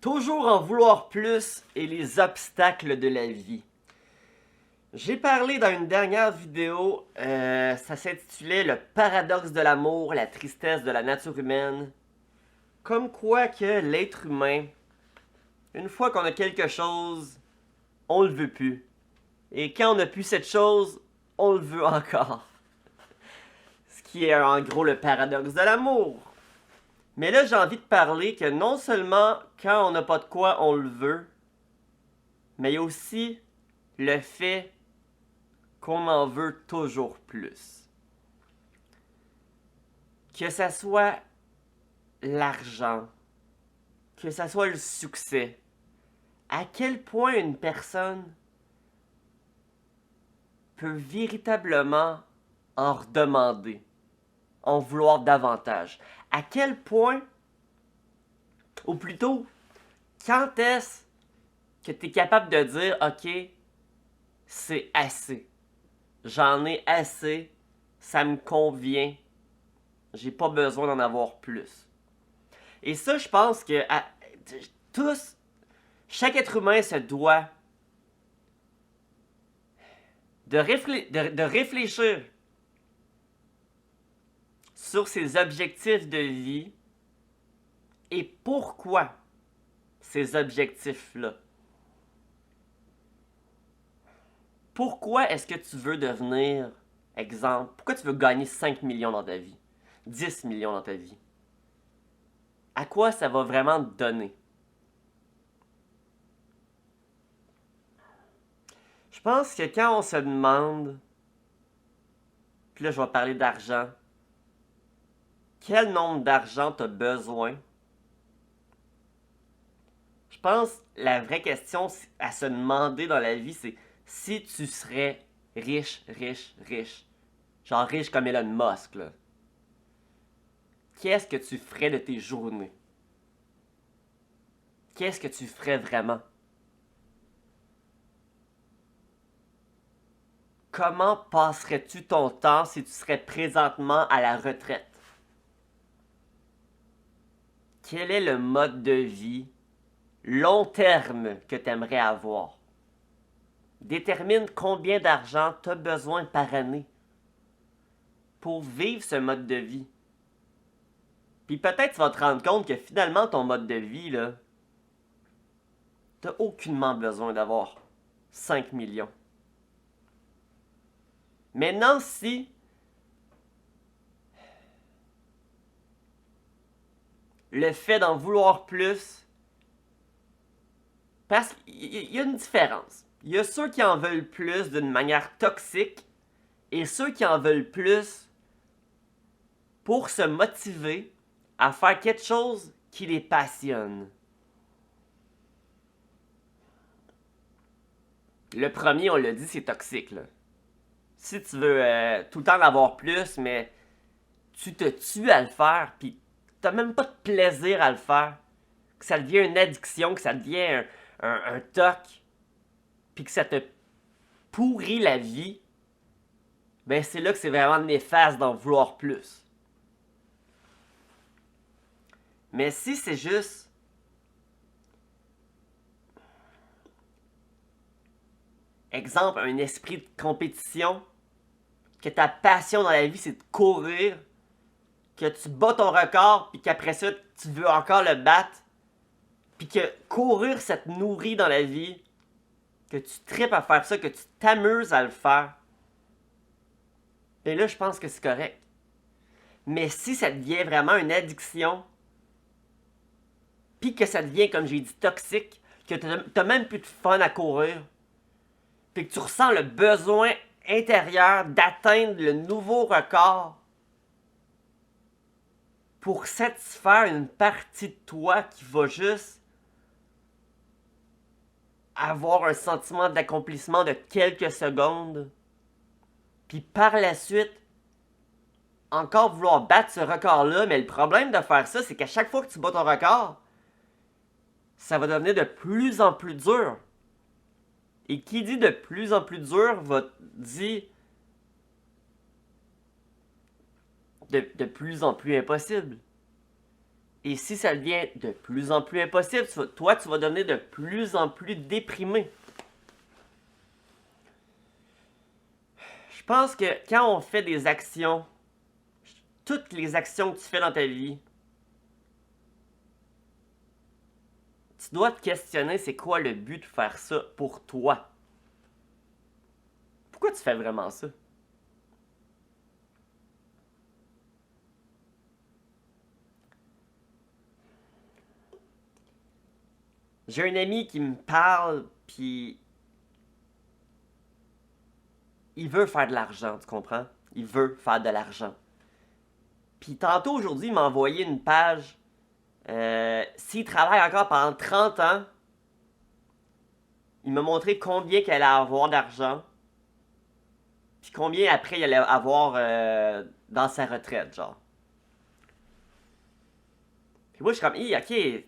Toujours en vouloir plus et les obstacles de la vie. J'ai parlé dans une dernière vidéo, ça s'intitulait Le paradoxe de l'amour, la tristesse de la nature humaine. Comme quoi que l'être humain, une fois qu'on a quelque chose, on le veut plus. Et quand on a plus cette chose, on le veut encore. Ce qui est en gros le paradoxe de l'amour. Mais là, j'ai envie de parler que non seulement quand on n'a pas de quoi, on le veut, mais il y a aussi le fait qu'on en veut toujours plus. Que ça soit l'argent, que ça soit le succès, à quel point une personne peut véritablement en redemander, en vouloir davantage. À quel point, ou plutôt, quand est-ce que tu es capable de dire, OK, c'est assez. J'en ai assez, ça me convient, j'ai pas besoin d'en avoir plus. Et ça, je pense que tous, chaque être humain se doit de réfléchir sur ses objectifs de vie et pourquoi ces objectifs-là. Pourquoi est-ce que tu veux devenir, exemple, pourquoi tu veux gagner 5 millions dans ta vie, 10 millions dans ta vie? À quoi ça va vraiment te donner? Je pense que quand on se demande, puis là je vais parler d'argent, quel nombre d'argent tu as besoin? Je pense que la vraie question à se demander dans la vie, c'est si tu serais riche, riche, riche, genre riche comme Elon Musk, là, qu'est-ce que tu ferais de tes journées? Qu'est-ce que tu ferais vraiment? Comment passerais-tu ton temps si tu serais présentement à la retraite? Quel est le mode de vie long terme que tu aimerais avoir? Détermine combien d'argent tu as besoin par année pour vivre ce mode de vie. Puis peut-être tu vas te rendre compte que finalement ton mode de vie, là, t'as aucunement besoin d'avoir 5 millions. Maintenant, si le fait d'en vouloir plus, parce qu'il y a une différence. Il y a ceux qui en veulent plus d'une manière toxique et ceux qui en veulent plus pour se motiver à faire quelque chose qui les passionne. Le premier, on l'a dit, c'est toxique, là. Si tu veux tout le temps en avoir plus, mais tu te tues à le faire, puis t'as même pas de plaisir à le faire, que ça devient une addiction, que ça devient un toc, puis que ça te pourrit la vie, ben c'est là que c'est vraiment néfaste d'en vouloir plus. Mais si c'est juste exemple, un esprit de compétition, que ta passion dans la vie c'est de courir, que tu bats ton record, puis qu'après ça tu veux encore le battre, puis que courir ça te nourrit dans la vie, que tu tripes à faire ça, que tu t'amuses à le faire, et là je pense que c'est correct. Mais si ça devient vraiment une addiction, puis que ça devient, comme j'ai dit, toxique, que t'as même plus de fun à courir, puis que tu ressens le besoin intérieur d'atteindre le nouveau record pour satisfaire une partie de toi qui va juste avoir un sentiment d'accomplissement de quelques secondes, puis par la suite encore vouloir battre ce record-là, mais le problème de faire ça, c'est qu'à chaque fois que tu bats ton record, ça va devenir de plus en plus dur. Et qui dit de plus en plus dur dit de plus en plus impossible. Et si ça devient de plus en plus impossible, toi, tu vas devenir de plus en plus déprimé. Je pense que quand on fait des actions, toutes les actions que tu fais dans ta vie, tu dois te questionner c'est quoi le but de faire ça pour toi. Pourquoi tu fais vraiment ça? J'ai un ami qui me parle, puis il veut faire de l'argent, tu comprends? Il veut faire de l'argent. Puis tantôt aujourd'hui, il m'a envoyé une page. S'il travaille encore pendant 30 ans, il m'a montré combien qu'il allait avoir d'argent. Puis combien après il allait avoir dans sa retraite, genre. Puis moi, je suis comme, ok,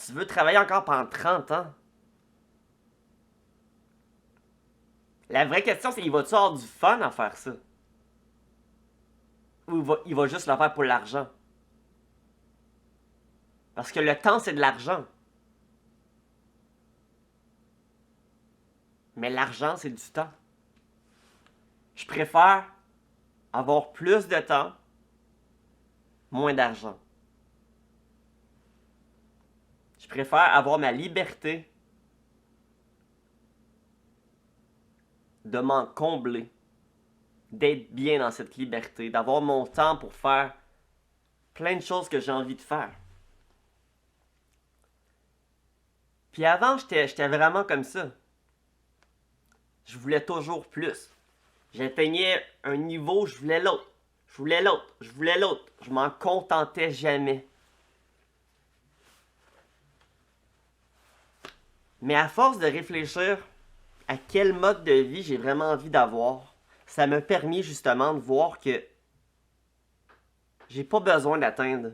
tu veux travailler encore pendant 30 ans? La vraie question, c'est, il va-tu avoir du fun à faire ça? Ou il va juste le faire pour l'argent? Parce que le temps, c'est de l'argent. Mais l'argent, c'est du temps. Je préfère avoir plus de temps, moins d'argent. Je préfère avoir ma liberté de m'en combler, d'être bien dans cette liberté, d'avoir mon temps pour faire plein de choses que j'ai envie de faire. Puis avant, j'étais vraiment comme ça. Je voulais toujours plus. J'atteignais un niveau, je voulais l'autre. Je voulais l'autre, je voulais l'autre. Je m'en contentais jamais. Mais à force de réfléchir à quel mode de vie j'ai vraiment envie d'avoir, ça m'a permis justement de voir que j'ai pas besoin d'atteindre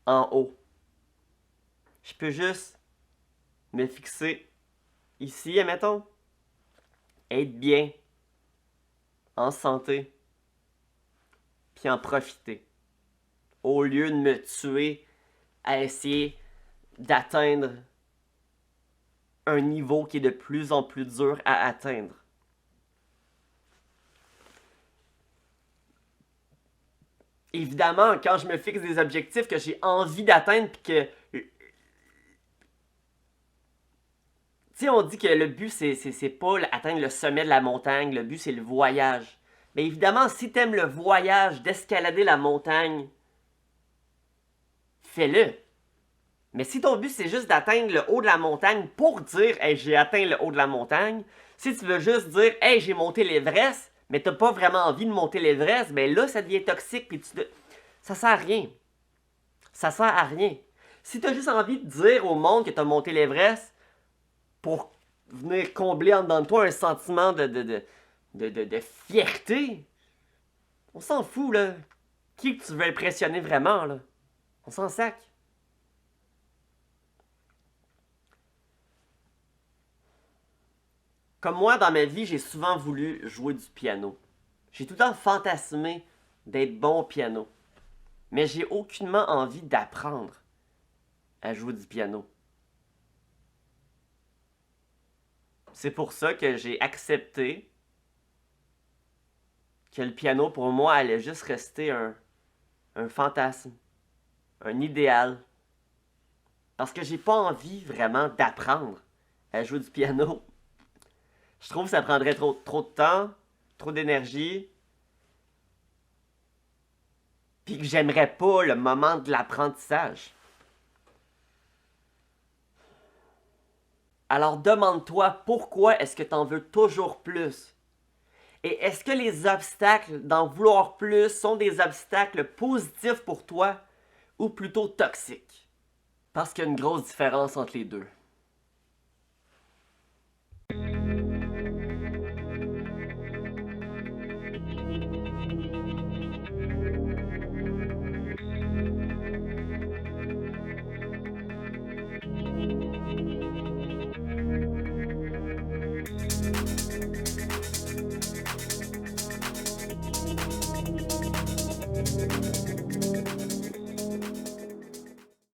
en haut. Je peux juste me fixer ici, admettons, être bien, en santé, puis en profiter. Au lieu de me tuer à essayer d'atteindre un niveau qui est de plus en plus dur à atteindre. Évidemment, quand je me fixe des objectifs que j'ai envie d'atteindre, puis que... Tu sais, on dit que le but, c'est pas atteindre le sommet de la montagne, le but, c'est le voyage. Mais évidemment, si t'aimes le voyage d'escalader la montagne, fais-le. Mais si ton but, c'est juste d'atteindre le haut de la montagne pour dire « Hey, j'ai atteint le haut de la montagne », si tu veux juste dire « Hey, j'ai monté l'Everest », mais t'as pas vraiment envie de monter l'Everest, ben là, ça devient toxique, puis ça sert à rien. Ça sert à rien. Si t'as juste envie de dire au monde que t'as monté l'Everest pour venir combler en dedans de toi un sentiment de fierté, on s'en fout, là. Qui que tu veux impressionner vraiment, là? On s'en sac. Comme moi, dans ma vie, j'ai souvent voulu jouer du piano. J'ai tout le temps fantasmé d'être bon au piano. Mais j'ai aucunement envie d'apprendre à jouer du piano. C'est pour ça que j'ai accepté que le piano, pour moi, allait juste rester un fantasme, un idéal. Parce que j'ai pas envie vraiment d'apprendre à jouer du piano. Je trouve que ça prendrait trop de temps, trop d'énergie. Puis que j'aimerais pas le moment de l'apprentissage. Alors demande-toi pourquoi est-ce que tu en veux toujours plus? Et est-ce que les obstacles d'en vouloir plus sont des obstacles positifs pour toi ou plutôt toxiques? Parce qu'il y a une grosse différence entre les deux.